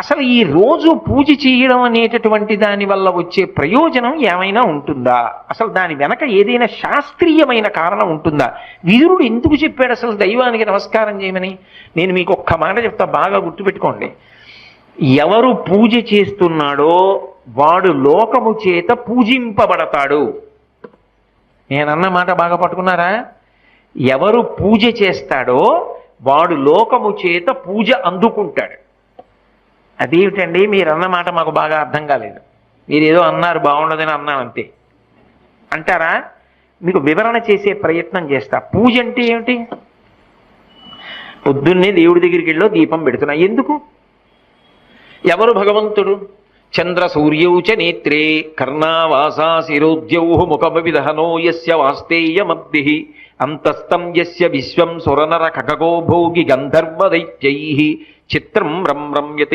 అసలు ఈ రోజు పూజ చేయడం అనేటటువంటి దాని వల్ల వచ్చే ప్రయోజనం ఏమైనా ఉంటుందా? అసలు దాని వెనక ఏదైనా శాస్త్రీయమైన కారణం ఉంటుందా? విదురుడు ఎందుకు చెప్పాడు అసలు దైవానికి నమస్కారం చేయమని? నేను మీకు ఒక్క మాట చెప్తా, బాగా గుర్తుపెట్టుకోండి. ఎవరు పూజ చేస్తున్నాడో వాడు లోకము చేత పూజింపబడతాడు. నేనన్న మాట బాగా పట్టుకున్నారా? ఎవరు పూజ చేస్తాడో వాడు లోకము చేత పూజ అందుకుంటాడు. అదేమిటండి మీరు అన్నమాట మాకు బాగా అర్థం కాలేదు, మీరు ఏదో అన్నారు బాగుండదని అన్నాను అంతే అంటారా? మీకు వివరణ చేసే ప్రయత్నం చేస్తా. పూజ అంటే ఏమిటి? పొద్దున్నే దేవుడి దగ్గరికి వెళ్ళో దీపం పెడుతున్నా, ఎందుకు? ఎవరు భగవంతుడు? చంద్ర సూర్యౌ చ నేత్రే కర్ణావాసా శిరోద్యౌ ముఖమవిదహనో యస్య వాస్తేయమబ్ధిః అంతస్తం యస్య విశ్వం సురనర ఖగో భోగి గంధర్వ దైత్యైః చిత్రం రం రమ్యతే